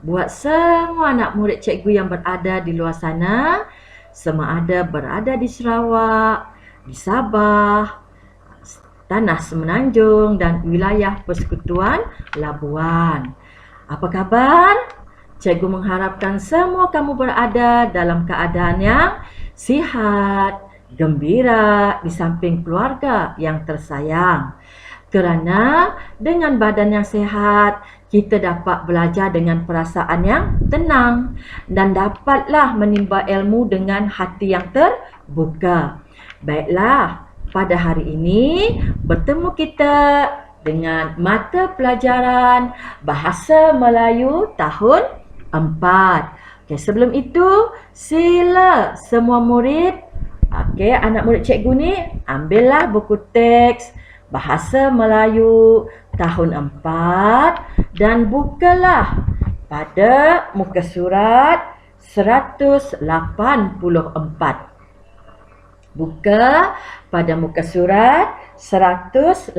Buat semua anak murid cikgu yang berada di luar sana, sama ada berada di Sarawak, di Sabah, Tanah Semenanjung dan wilayah Persekutuan Labuan. Apa khabar? Cikgu mengharapkan semua kamu berada dalam keadaan yang sihat, gembira di samping keluarga yang tersayang. Kerana dengan badan yang sihat, kita dapat belajar dengan perasaan yang tenang dan dapatlah menimba ilmu dengan hati yang terbuka. Baiklah, pada hari ini bertemu kita dengan mata pelajaran Bahasa Melayu tahun 4. Sebelum itu, sila semua murid, anak murid cikgu ni, ambillah buku teks Bahasa Melayu tahun 4 dan bukalah pada muka surat 184. Buka pada muka surat 184.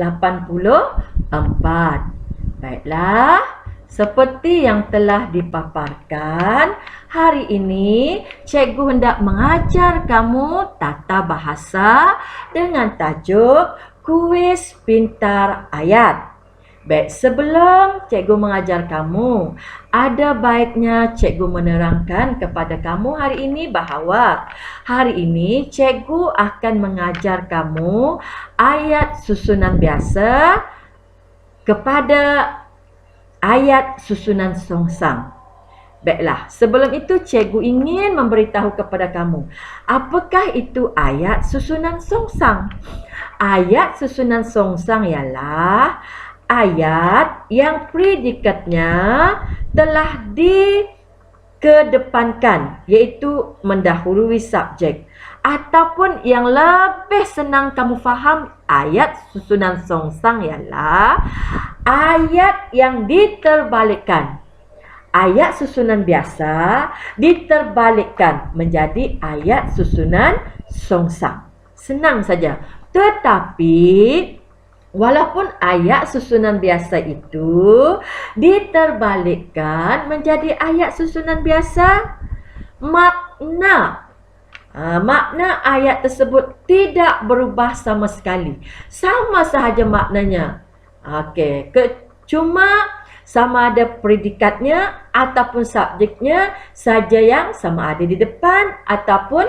Baiklah, seperti yang telah dipaparkan, hari ini cikgu hendak mengajar kamu tata bahasa dengan tajuk Kuis Pintar Ayat. Baik, sebelum cikgu mengajar kamu, ada baiknya cikgu menerangkan kepada kamu hari ini bahawa hari ini cikgu akan mengajar kamu ayat susunan biasa kepada ayat susunan songsang. Baiklah, sebelum itu cikgu ingin memberitahu kepada kamu, apakah itu ayat susunan songsang? Ayat susunan songsang ialah ayat yang predikatnya telah dikedepankan, iaitu mendahului subjek. Ataupun yang lebih senang kamu faham, ayat susunan songsang ialah ayat yang diterbalikkan. Ayat susunan biasa diterbalikkan menjadi ayat susunan songsang. Senang saja. Tetapi walaupun ayat susunan biasa itu diterbalikkan menjadi ayat susunan biasa, makna ayat tersebut tidak berubah sama sekali. Sama sahaja maknanya. Cuma sama ada predikatnya ataupun subjeknya saja yang sama ada di depan ataupun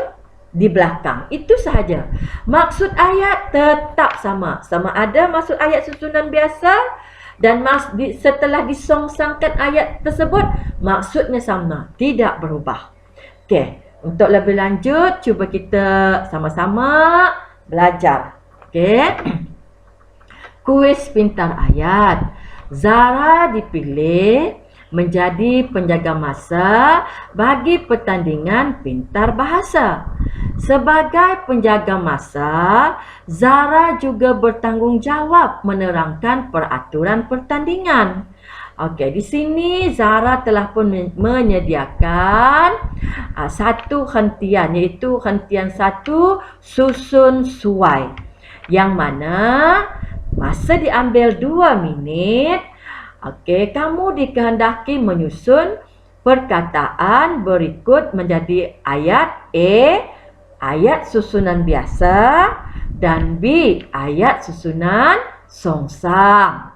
di belakang. Itu sahaja. Maksud ayat tetap sama. Sama ada maksud ayat susunan biasa dan setelah disongsangkan ayat tersebut, maksudnya sama. Tidak berubah. Untuk lebih lanjut, cuba kita sama-sama belajar. Kuis pintar ayat. Zara dipilih menjadi penjaga masa bagi pertandingan pintar bahasa. Sebagai penjaga masa, Zara juga bertanggungjawab menerangkan peraturan pertandingan. Di sini Zara telah pun menyediakan satu hentian, iaitu hentian 1 susun suai. Yang mana masa diambil 2 minit. Kamu dikehendaki menyusun perkataan berikut menjadi ayat A, ayat susunan biasa, dan B, ayat susunan songsang.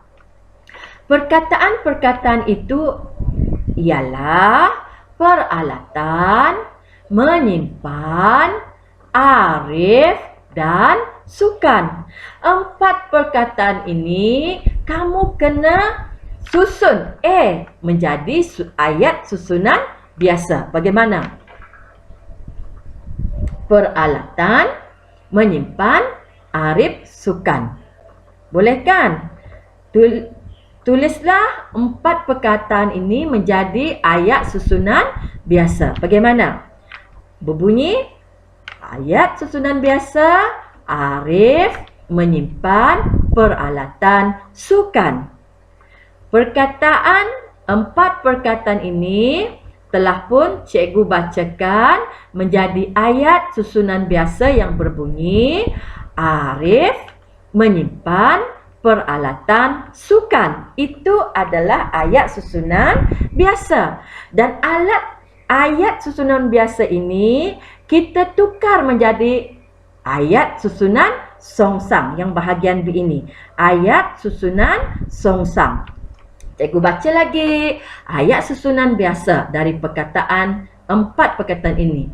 Perkataan-perkataan itu ialah peralatan, menyimpan, arif, dan sukan. 4 perkataan ini kamu kena susun menjadi ayat susunan biasa. Bagaimana? Peralatan, menyimpan, arif, sukan. Boleh kan? Tulislah 4 perkataan ini menjadi ayat susunan biasa. Bagaimana? Berbunyi ayat susunan biasa, arif, menyimpan, peralatan, sukan. 4 perkataan ini telah pun cikgu bacakan menjadi ayat susunan biasa yang berbunyi arif, menyimpan, peralatan sukan. Itu adalah ayat susunan biasa. Dan ayat susunan biasa ini kita tukar menjadi ayat susunan songsang yang bahagian B ini. Ayat susunan songsang. Cikgu baca lagi ayat susunan biasa dari perkataan 4 perkataan ini.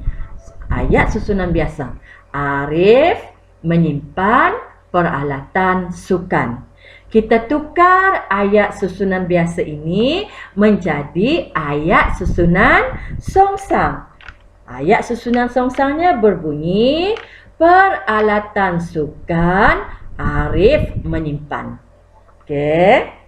Ayat susunan biasa. Arif menyimpan peralatan sukan. Kita tukar ayat susunan biasa ini menjadi ayat susunan songsang. Ayat susunan songsangnya berbunyi, peralatan sukan Arif menyimpan. Okey.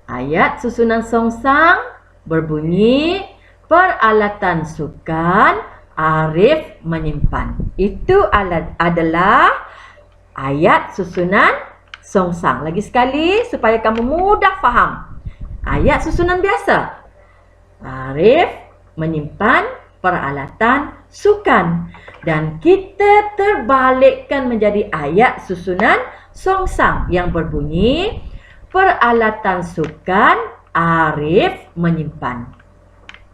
Ayat susunan songsang berbunyi, peralatan sukan Arif menyimpan. Itu adalah ayat susunan songsang. Lagi sekali supaya kamu mudah faham. Ayat susunan biasa. Arif menyimpan peralatan sukan. Dan kita terbalikkan menjadi ayat susunan songsang yang berbunyi, peralatan sukan Arif menyimpan.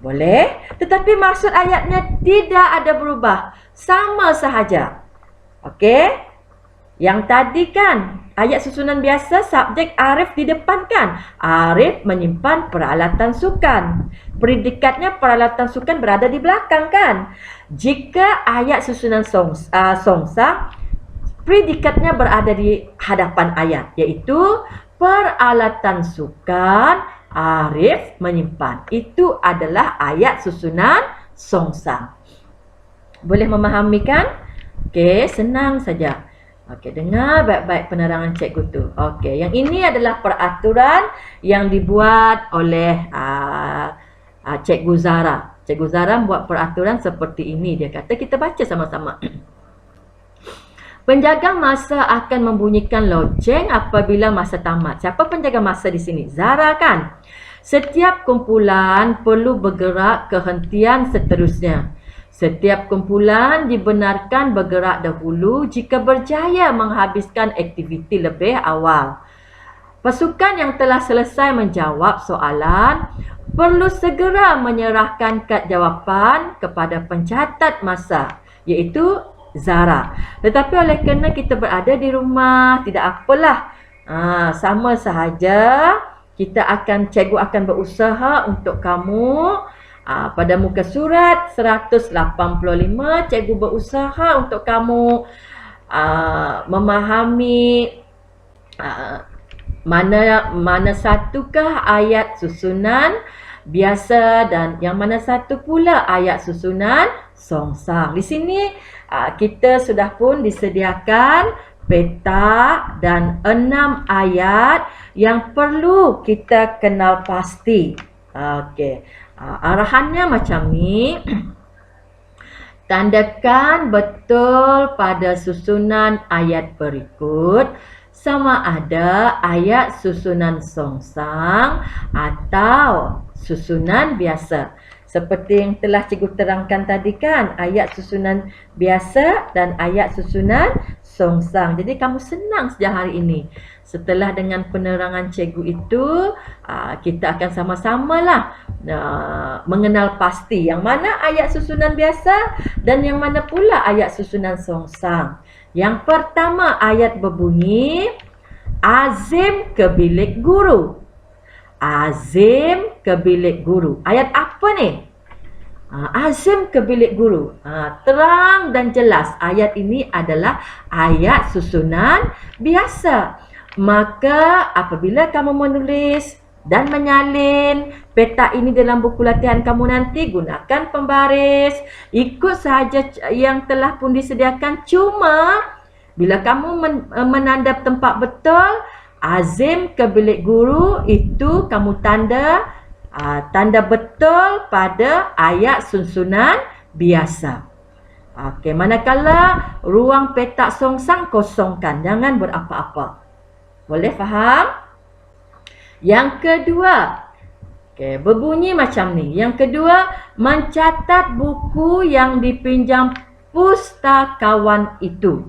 Boleh? Tetapi maksud ayatnya tidak ada berubah. Sama sahaja. Okey? Yang tadi kan ayat susunan biasa, subjek Arif di depan kan. Arif menyimpan peralatan sukan. Predikatnya peralatan sukan berada di belakang kan. Jika ayat susunan songsang, predikatnya berada di hadapan ayat. Iaitu peralatan sukan Arif menyimpan. Itu adalah ayat susunan songsang. Boleh memahami kan? Okey, senang saja. Okey, dengar baik-baik penerangan cikgu tu. Okey, yang ini adalah peraturan yang dibuat oleh Cikgu Zara. Cikgu Zara buat peraturan seperti ini. Dia kata kita baca sama-sama. Penjaga masa akan membunyikan loceng apabila masa tamat. Siapa penjaga masa di sini? Zara kan? Setiap kumpulan perlu bergerak ke hentian seterusnya. Setiap kumpulan dibenarkan bergerak dahulu jika berjaya menghabiskan aktiviti lebih awal. Pasukan yang telah selesai menjawab soalan perlu segera menyerahkan kad jawapan kepada pencatat masa, iaitu Zara. Tetapi oleh kerana kita berada di rumah, tidak apalah. Sama sahaja. Cikgu akan berusaha untuk kamu. Pada muka surat 185, cikgu berusaha untuk kamu memahami mana satukah ayat susunan biasa dan yang mana satu pula ayat susunan songsang. Di sini kita sudah pun disediakan peta dan 6 ayat yang perlu kita kenal pasti. Okey. Arahannya macam ni. Tandakan betul pada susunan ayat berikut sama ada ayat susunan songsang atau susunan biasa. Seperti yang telah cikgu terangkan tadi kan, ayat susunan biasa dan ayat susunan songsang. Jadi kamu senang sejak hari ini. Setelah dengan penerangan cikgu itu, kita akan sama-sama lah mengenal pasti yang mana ayat susunan biasa dan yang mana pula ayat susunan songsang. Yang pertama ayat berbunyi, Azim ke bilik guru. Azim ke bilik guru. Ayat apa ni? Azim ke bilik guru. Terang dan jelas ayat ini adalah ayat susunan biasa. Maka apabila kamu menulis dan menyalin peta ini dalam buku latihan kamu nanti, gunakan pembaris. Ikut sahaja yang telah pun disediakan. Cuma bila kamu menandap tempat betul, Azim ke bilik guru, itu kamu tanda betul pada ayat susunan biasa. Okey, manakala ruang petak songsang kosongkan, jangan berapa-apa. Boleh faham? Yang kedua, berbunyi macam ni. Yang kedua, mencatat buku yang dipinjam pustakawan itu.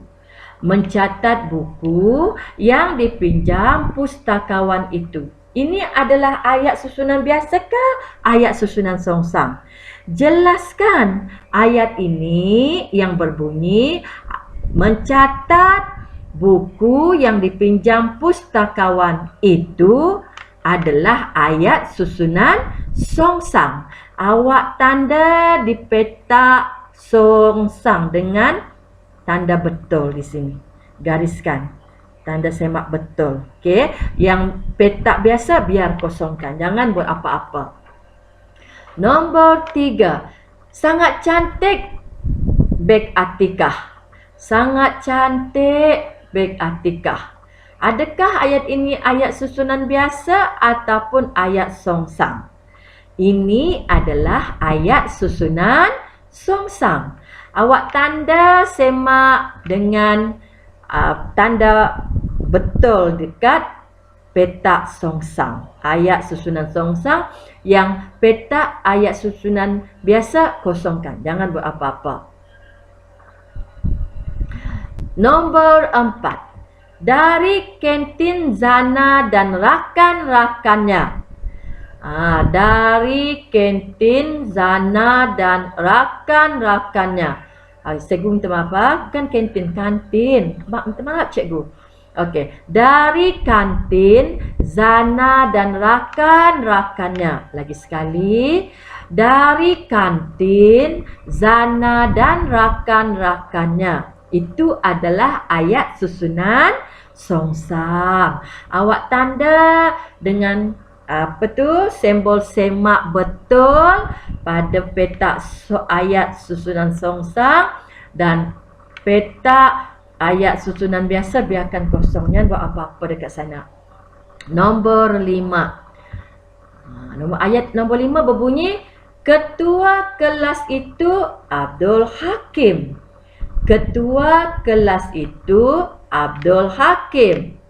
mencatat buku yang dipinjam pustakawan itu. Ini adalah ayat susunan biasakah? Ayat susunan songsang. Jelaskan ayat ini yang berbunyi mencatat buku yang dipinjam pustakawan itu adalah ayat susunan songsang. Awak tanda di petak songsang dengan tanda betul di sini. Gariskan. Tanda semak betul. Okey. Yang petak biasa biar kosongkan. Jangan buat apa-apa. Nombor 3. Sangat cantik beg Atikah. Sangat cantik beg Atikah. Adakah ayat ini ayat susunan biasa ataupun ayat songsang? Ini adalah ayat susunan songsang. Awak tanda semak dengan tanda betul dekat petak songsang. Ayat susunan songsang. Yang petak ayat susunan biasa kosongkan. Jangan buat apa-apa. Nombor 4. Dari kantin Zana dan rakan-rakannya. Dari kantin Zana dan rakan-rakannya. Cikgu minta maaf, kan kantin. Minta maaf cikgu. Okey, dari kantin Zana dan rakan-rakannya. Lagi sekali, dari kantin Zana dan rakan-rakannya. Itu adalah ayat susunan songsang. Awak tanda dengan simbol semak betul pada petak ayat susunan songsang dan petak ayat susunan biasa biarkan kosongnya, buat apa-apa dekat sana. Nombor 5. Nombor 5 berbunyi ketua kelas itu Abdul Hakim. Ketua kelas itu Abdul Hakim.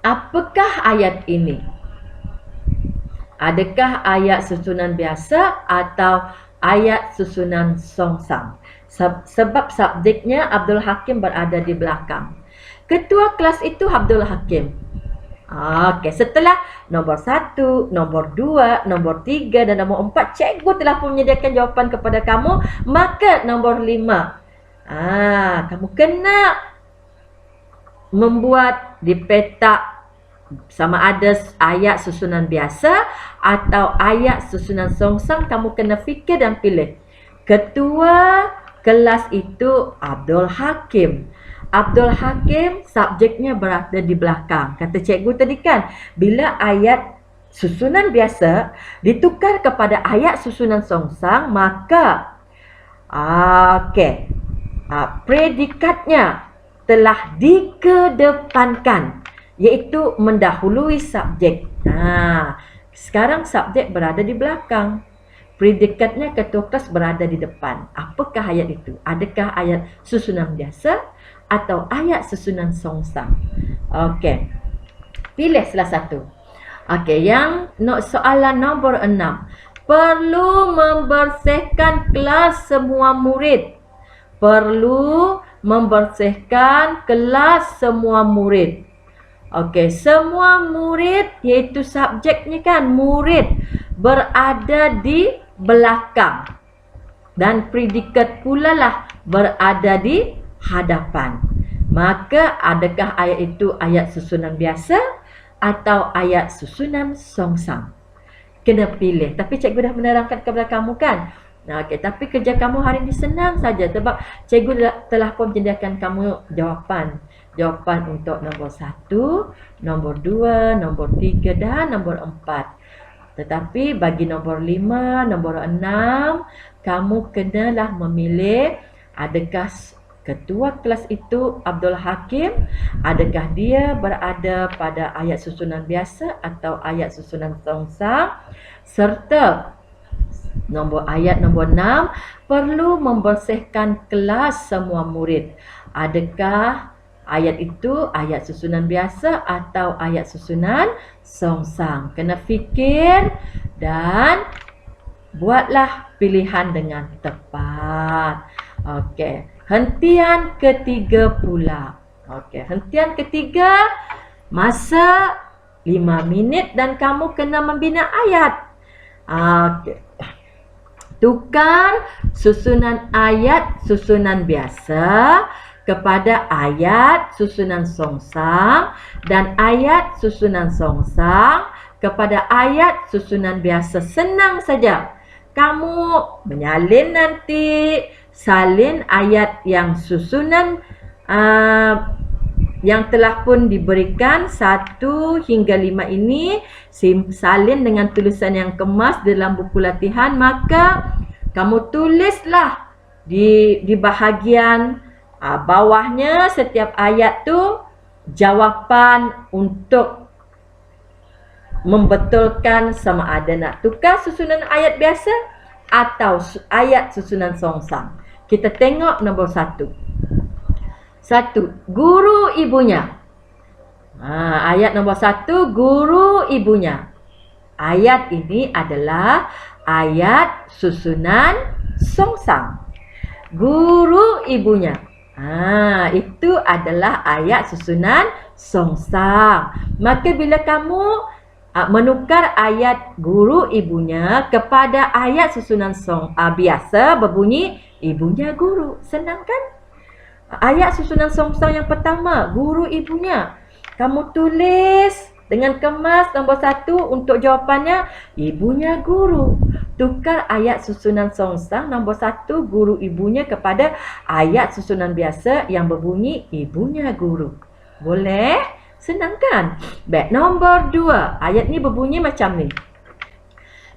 Apakah ayat ini? Adakah ayat susunan biasa atau ayat susunan songsang? Sebab subjeknya Abdul Hakim berada di belakang. Ketua kelas itu Abdul Hakim. Okey, setelah nombor 1, nombor 2, nombor 3 dan nombor 4, cikgu telah pun menyediakan jawapan kepada kamu. Maka nombor 5. Kamu kena membuat di petak sama ada ayat susunan biasa atau ayat susunan songsang. Kamu kena fikir dan pilih. Ketua kelas itu Abdul Hakim. Abdul Hakim subjeknya berada di belakang. Kata cikgu tadi kan, bila ayat susunan biasa ditukar kepada ayat susunan songsang, maka predikatnya telah dikedepankan, iaitu mendahului subjek. Sekarang subjek berada di belakang, predikatnya ketua kelas berada di depan. Apakah ayat itu? Adakah ayat susunan biasa atau ayat susunan songsang? Okey, pilih salah satu. Okey, yang soalan nombor 6. Perlu membersihkan kelas semua murid. Perlu membersihkan kelas semua murid. Okey, semua murid iaitu subjeknya kan, murid berada di belakang. Dan predikat pula lah berada di hadapan. Maka adakah ayat itu ayat susunan biasa atau ayat susunan songsang? Kena pilih. Tapi cikgu dah menerangkan kepada kamu kan. Okey, tapi kerja kamu hari ini senang saja sebab cikgu telah pun menyediakan kamu jawapan. Jawapan untuk nombor 1, nombor 2, nombor 3 dan nombor 4. Tetapi bagi nombor 5, nombor 6, kamu kenalah memilih adakah ketua kelas itu Abdul Hakim, adakah dia berada pada ayat susunan biasa atau ayat susunan songsang, serta ayat nombor 6, perlu membersihkan kelas semua murid. Adakah ayat itu ayat susunan biasa atau ayat susunan songsang? Kena fikir dan buatlah pilihan dengan tepat. Okey. hentian ketiga pula. Okey, hentian ketiga masa 5 minit dan kamu kena membina ayat. Okey. Tukar susunan ayat susunan biasa kepada ayat susunan songsang dan ayat susunan songsang kepada ayat susunan biasa. Senang saja. Kamu menyalin nanti, salin ayat yang susunan yang telah pun diberikan 1 hingga 5 ini, salin dengan tulisan yang kemas dalam buku latihan. Maka kamu tulislah di bahagian bawahnya setiap ayat tu jawapan untuk membetulkan sama ada nak tukar susunan ayat biasa atau ayat susunan songsang. Kita tengok nombor 1. 1. Guru ibunya. Ayat nombor 1, guru ibunya. Ayat ini adalah ayat susunan songsang. Guru ibunya. Itu adalah ayat susunan songsang. Maka bila kamu menukar ayat guru ibunya kepada ayat susunan biasa berbunyi ibunya guru. Senang kan? Ayat susunan songsang yang pertama, guru ibunya. Kamu tulis dengan kemas nombor 1 untuk jawapannya ibunya guru. Tukar ayat susunan songsang nombor 1 guru ibunya kepada ayat susunan biasa yang berbunyi ibunya guru. Boleh? Senang kan? Baik, nombor 2. Ayat ni berbunyi macam ni.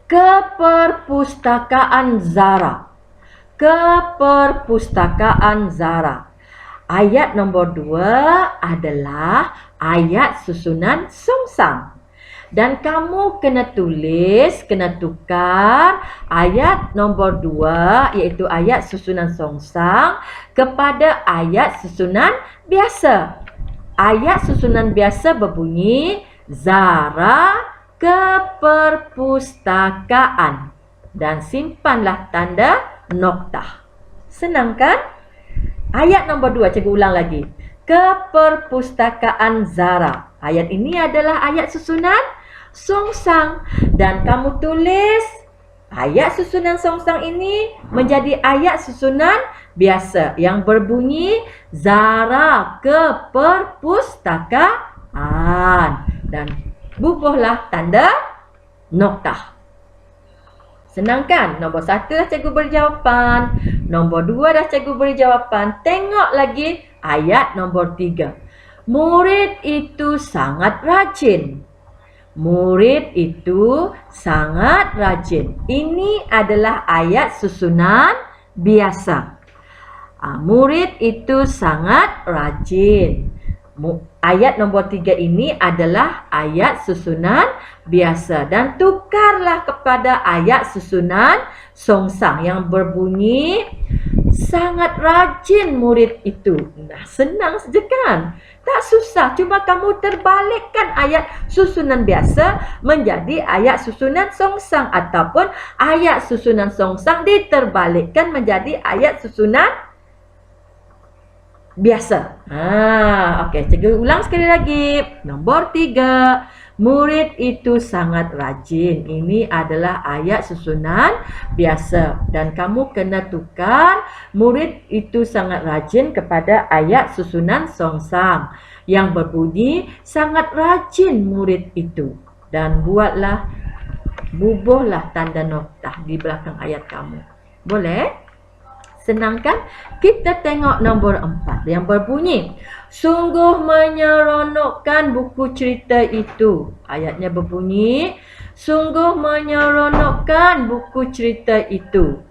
Ke perpustakaan Zara. Ke perpustakaan Zara. Ayat nombor 2 adalah ayat susunan songsang. Dan kamu kena tulis, kena tukar ayat nombor 2 iaitu ayat susunan songsang kepada ayat susunan biasa. Ayat susunan biasa berbunyi Zara ke perpustakaan. Dan simpanlah tanda noktah. Senang kan? Ayat nombor 2, cikgu ulang lagi. Ke perpustakaan Zara. Ayat ini adalah ayat susunan songsang. Dan kamu tulis ayat susunan songsang ini menjadi ayat susunan biasa yang berbunyi Zara ke perpustakaan. Dan bubuhlah tanda noktah. Senang kan? Nombor 1 dah cikgu beri jawapan. Nombor 2 dah cikgu beri jawapan. Tengok lagi ayat nombor 3. Murid itu sangat rajin. Murid itu sangat rajin. Ini adalah ayat susunan biasa. Murid itu sangat rajin. Ayat nombor 3 ini adalah ayat susunan biasa. Dan tukarlah kepada ayat susunan songsang yang berbunyi sangat rajin murid itu. Nah, senang saja kan? Tak susah, cuma kamu terbalikkan ayat susunan biasa menjadi ayat susunan songsang ataupun ayat susunan songsang diterbalikkan menjadi ayat susunan biasa. Okey, cikgu ulang sekali lagi. Nombor 3, murid itu sangat rajin. Ini adalah ayat susunan biasa dan kamu kena tukar murid itu sangat rajin kepada ayat susunan songsang yang berbunyi sangat rajin murid itu. Dan bubuhlah tanda noktah di belakang ayat kamu. Boleh? Senang kan? Kita tengok nombor 4 yang berbunyi sungguh menyeronokkan buku cerita itu. Ayatnya berbunyi sungguh menyeronokkan buku cerita itu.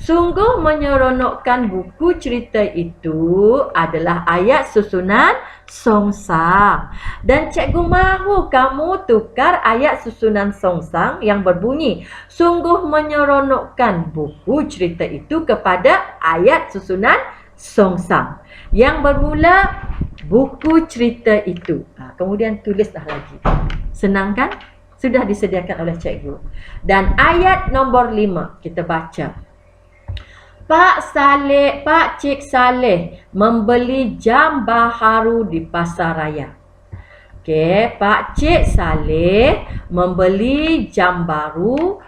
Sungguh menyeronokkan buku cerita itu adalah ayat susunan songsang. Dan cikgu mahu kamu tukar ayat susunan songsang yang berbunyi sungguh menyeronokkan buku cerita itu kepada ayat susunan songsang yang bermula buku cerita itu. Kemudian tulislah lagi. Senang kan? Sudah disediakan oleh cikgu. Dan ayat nombor 5 kita baca. Pak Cik Saleh membeli jam baharu di pasar raya. Okey, Pak Cik Saleh membeli jam baharu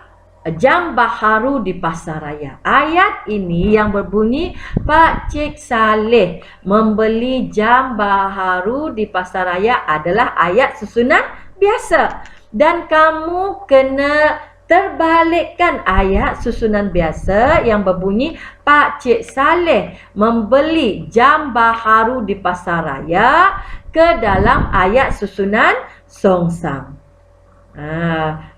di pasar raya. Ayat ini yang berbunyi Pak Cik Saleh membeli jam baharu di pasar raya adalah ayat susunan biasa. Dan kamu kena terbalikkan ayat susunan biasa yang berbunyi Pak Cik Saleh membeli jam baharu di pasar raya ke dalam ayat susunan songsang.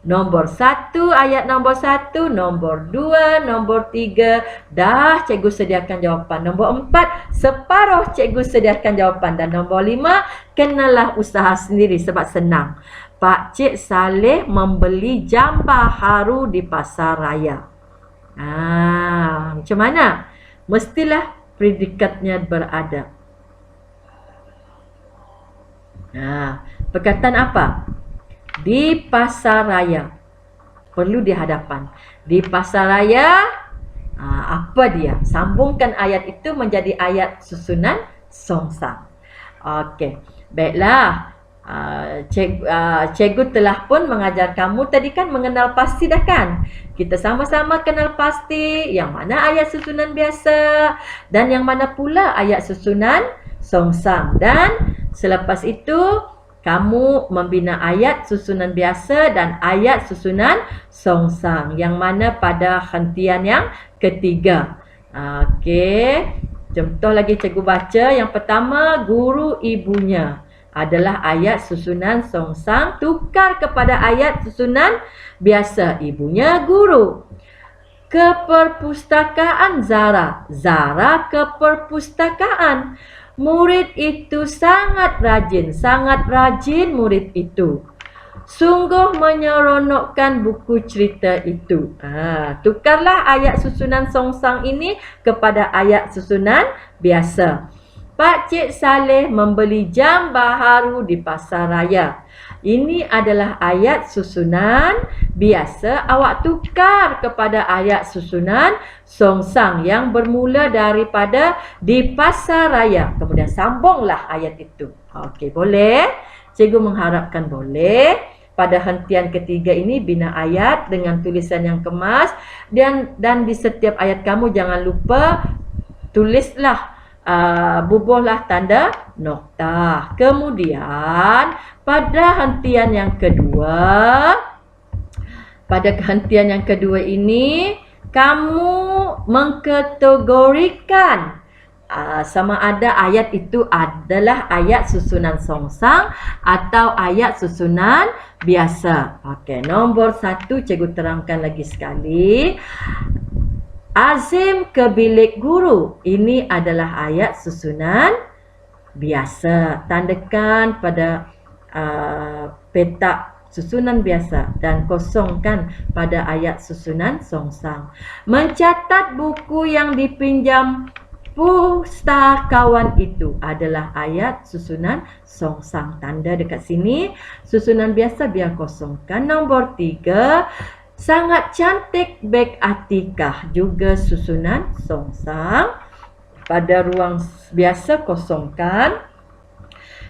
Nombor 1, ayat nombor 1, nombor 2, nombor 3 dah cikgu sediakan jawapan. Nombor 4, separuh cikgu sediakan jawapan. Dan nombor 5, kenalah usaha sendiri sebab senang. Pak Cik Saleh membeli jam baharu di pasar raya. Macam mana? Mestilah predikatnya berada. Perkataan apa? Di pasar raya. Perlu di hadapan. Di pasar raya, apa dia? Sambungkan ayat itu menjadi ayat susunan songsang. Okey, baiklah. Cikgu telah pun mengajar kamu tadi kan mengenal pasti dah kan? Kita sama-sama kenal pasti yang mana ayat susunan biasa dan yang mana pula ayat susunan songsang. Dan selepas itu kamu membina ayat susunan biasa dan ayat susunan songsang yang mana pada hentian yang ketiga. Okey, contoh lagi cikgu baca. Yang pertama, guru ibunya adalah ayat susunan songsang tukar kepada ayat susunan biasa. Ibunya guru. Ke perpustakaan Zara. Zara ke perpustakaan. Murid itu sangat rajin murid itu. Sungguh menyeronokkan buku cerita itu. Tukarlah ayat susunan songsang ini kepada ayat susunan biasa. Pak Cik Saleh membeli jam baharu di pasar raya. Ini adalah ayat susunan biasa. Awak tukar kepada ayat susunan songsang yang bermula daripada di pasar raya. Kemudian sambunglah ayat itu. Okey, boleh? Cikgu mengharapkan boleh. Pada hentian ketiga ini bina ayat dengan tulisan yang kemas. Dan di setiap ayat kamu jangan lupa tulislah, bubuhlah tanda nokta. Kemudian pada hentian yang kedua ini kamu mengkategorikan sama ada ayat itu adalah ayat susunan songsang atau ayat susunan biasa. Okey, nombor 1 cikgu terangkan lagi sekali. Azim ke bilik guru. Ini adalah ayat susunan biasa. Tandakan pada petak susunan biasa dan kosongkan pada ayat susunan songsang. Mencatat buku yang dipinjam pustakawan itu adalah ayat susunan songsang. Tanda dekat sini. Susunan biasa biar kosongkan. Nombor 3. Sangat cantik beg Atikah, juga susunan songsang. Pada ruang biasa kosongkan.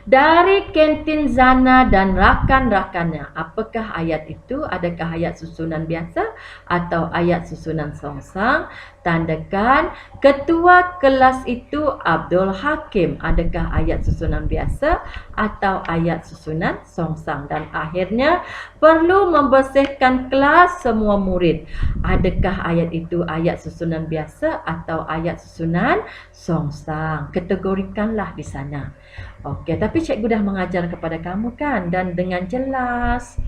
Dari kantin Zana dan rakan-rakannya. Apakah ayat itu? Adakah ayat susunan biasa atau ayat susunan songsang? Tandakan. Ketua kelas itu Abdul Hakim. Adakah ayat susunan biasa atau ayat susunan songsang? Dan akhirnya perlu membersihkan kelas semua murid. Adakah ayat itu ayat susunan biasa atau ayat susunan songsang? Kategorikanlah di sana. Okey, tapi cikgu dah mengajar kepada kamu kan, dan dengan jelas,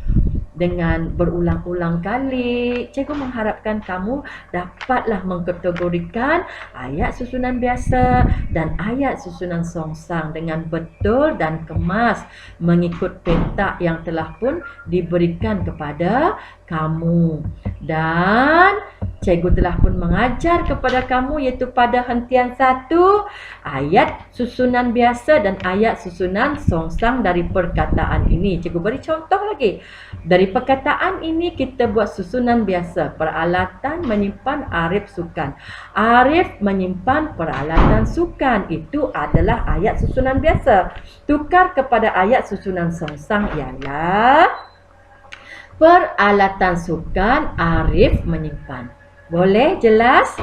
dengan berulang-ulang kali, cikgu mengharapkan kamu dapatlah mengkategorikan ayat susunan biasa dan ayat susunan songsang dengan betul dan kemas mengikut petak yang telah pun diberikan kepada kamu. Dan cikgu telah pun mengajar kepada kamu iaitu pada hentian 1 ayat susunan biasa dan ayat susunan songsang dari perkataan ini. Cikgu beri contoh lagi. Dari Okey, perkataan ini kita buat susunan biasa. Peralatan menyimpan Arif sukan. Arif menyimpan peralatan sukan. Itu adalah ayat susunan biasa. Tukar kepada ayat susunan sengsang ialah peralatan sukan Arif menyimpan. Boleh jelas?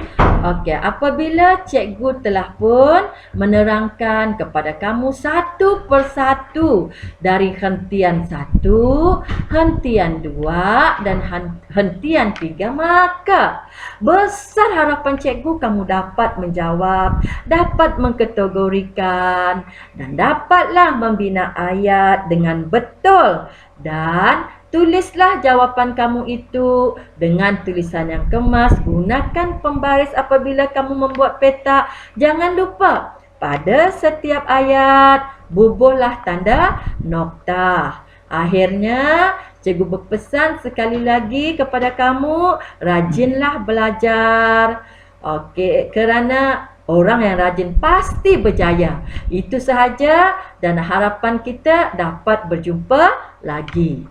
Okey, apabila cikgu telah pun menerangkan kepada kamu satu persatu dari hentian 1, hentian 2 dan hentian 3, maka besar harapan cikgu kamu dapat menjawab, dapat mengkategorikan dan dapatlah membina ayat dengan betul. Dan tulislah jawapan kamu itu dengan tulisan yang kemas. Gunakan pembaris apabila kamu membuat peta. Jangan lupa, pada setiap ayat, bubuhlah tanda noktah. Akhirnya, cikgu berpesan sekali lagi kepada kamu, rajinlah belajar. Okey, kerana orang yang rajin pasti berjaya. Itu sahaja dan harapan kita dapat berjumpa lagi.